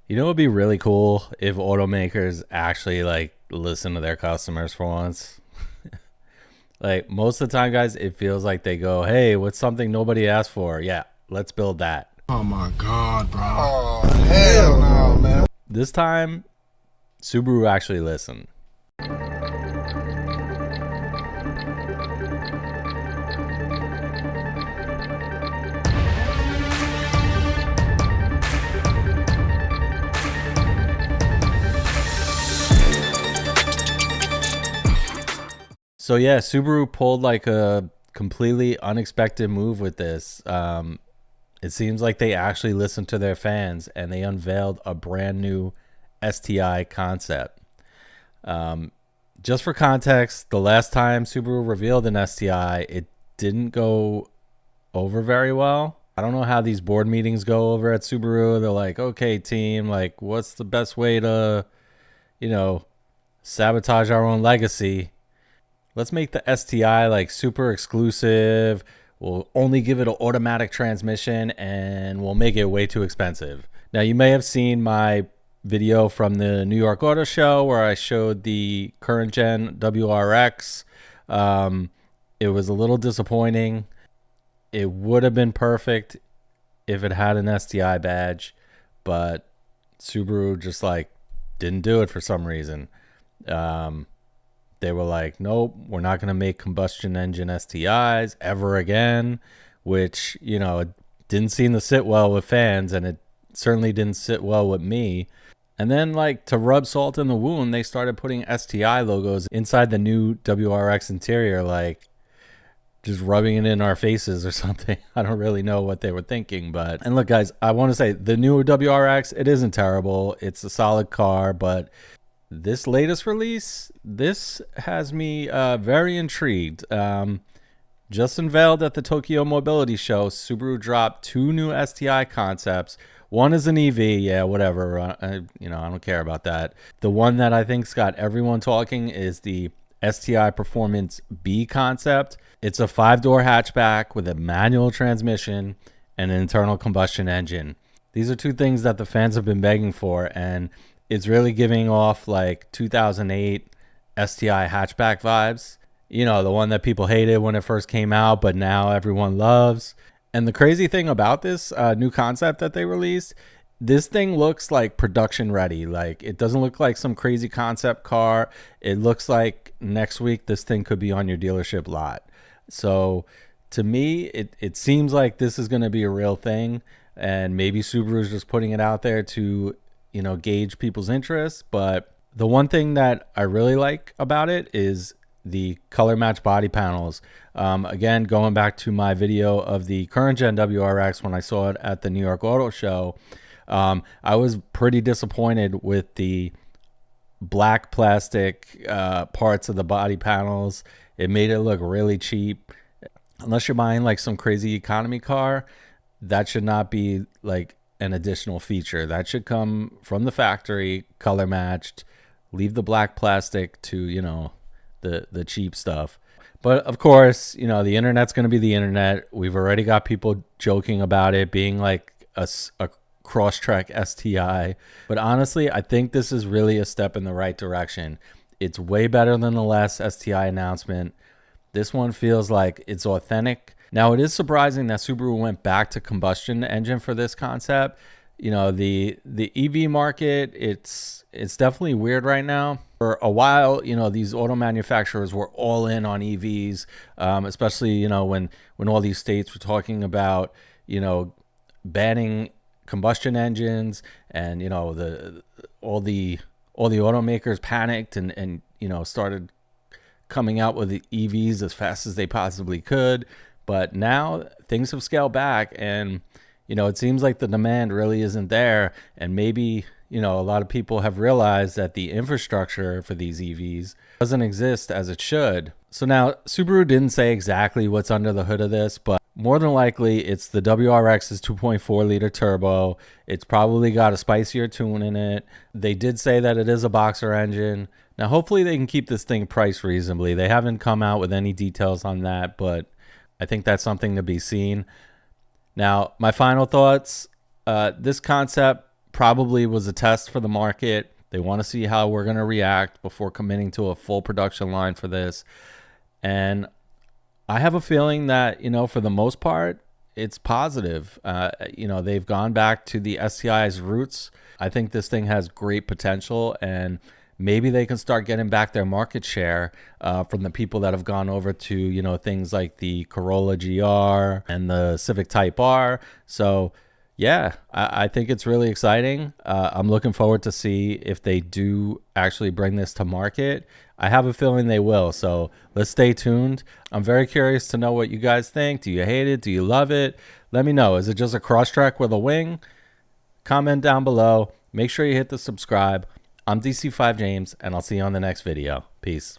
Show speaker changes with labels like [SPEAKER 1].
[SPEAKER 1] You know, it'd be really cool if automakers actually like listen to their customers for once. Like most of the time, guys, it feels like they go, "Hey, what's something nobody asked for? Yeah, let's build that."
[SPEAKER 2] Oh my God, bro. Oh, hell no, man.
[SPEAKER 1] This time, Subaru actually listened. So yeah, Subaru pulled like a completely unexpected move with this. It seems like they actually listened to their fans and they unveiled a brand new STI concept. Just for context, the last time Subaru revealed an STI, it didn't go over very well. I don't know how these board meetings go over at Subaru. They're like, okay, team, like, what's the best way to, you know, sabotage our own legacy? Let's make the STI like super exclusive. We'll only give it an automatic transmission and we'll make it way too expensive. Now, you may have seen my video from the New York Auto Show where I showed the current gen WRX. It was a little disappointing. It would have been perfect if it had an STI badge, but Subaru just like didn't do it for some reason. They were like, nope, we're not going to make combustion engine STIs ever again, which, you know, it didn't seem to sit well with fans, and it certainly didn't sit well with me. And then, like, to rub salt in the wound, they started putting STI logos inside the new WRX interior, like just rubbing it in our faces or something. I don't really know what they were thinking, but... And look, guys, I want to say the new WRX, it isn't terrible. It's a solid car, but... This latest release, this has me very intrigued. Just unveiled at the Tokyo Mobility Show, Subaru dropped two new STI concepts. One is an EV, yeah, whatever. I don't care about that. The one that I think's got everyone talking is the STI Performance B Concept. It's a 5-door hatchback with a manual transmission and an internal combustion engine. These are two things that the fans have been begging for, and it's really giving off like 2008 STI hatchback vibes. You know, the one that people hated when it first came out, but now everyone loves. And the crazy thing about this new concept that they released, this thing looks like production ready. Like, it doesn't look like some crazy concept car. It looks like next week this thing could be on your dealership lot. So to me, it seems like this is going to be a real thing. And maybe Subaru's just putting it out there to, you know, gauge people's interest. But the one thing that I really like about it is the color match body panels. Again, going back to my video of the current gen WRX when I saw it at the New York Auto Show, I was pretty disappointed with the black plastic parts of the body panels. It made it look really cheap. Unless you're buying like some crazy economy car, that should not be like an additional feature. That should come from the factory, color matched. Leave the black plastic to, you know, the cheap stuff. But of course, you know, the internet's going to be the internet. We've already got people joking about it being like a Crosstrek STI. But honestly, I think this is really a step in the right direction. It's way better than the last STI announcement. This one feels like it's authentic. Now, it is surprising that Subaru went back to combustion engine for this concept. You know, the EV market, it's definitely weird right now. For a while, you know, these auto manufacturers were all in on EVs, especially, you know, when all these states were talking about, you know, banning combustion engines, and, you know, all the automakers panicked and you know, started coming out with the EVs as fast as they possibly could. But now things have scaled back, and, you know, it seems like the demand really isn't there. And maybe, you know, a lot of people have realized that the infrastructure for these EVs doesn't exist as it should. So now Subaru didn't say exactly what's under the hood of this, but more than likely it's the WRX's 2.4 liter turbo. It's probably got a spicier tune in it. They did say that it is a boxer engine. Now, hopefully they can keep this thing priced reasonably. They haven't come out with any details on that, but I think that's something to be seen. Now, my final thoughts. This concept probably was a test for the market. They want to see how we're going to react before committing to a full production line for this. And I have a feeling that, you know, for the most part, it's positive. You know, they've gone back to the STI's roots. I think this thing has great potential, and maybe they can start getting back their market share from the people that have gone over to, you know, things like the Corolla GR and the Civic Type R. So yeah, I think it's really exciting. I'm looking forward to see if they do actually bring this to market. I have a feeling they will. So let's stay tuned. I'm very curious to know what you guys think. Do you hate it? Do you love it? Let me know. Is it just a Crosstrek with a wing? Comment down below. Make sure you hit the subscribe. I'm DC5 James, and I'll see you on the next video. Peace.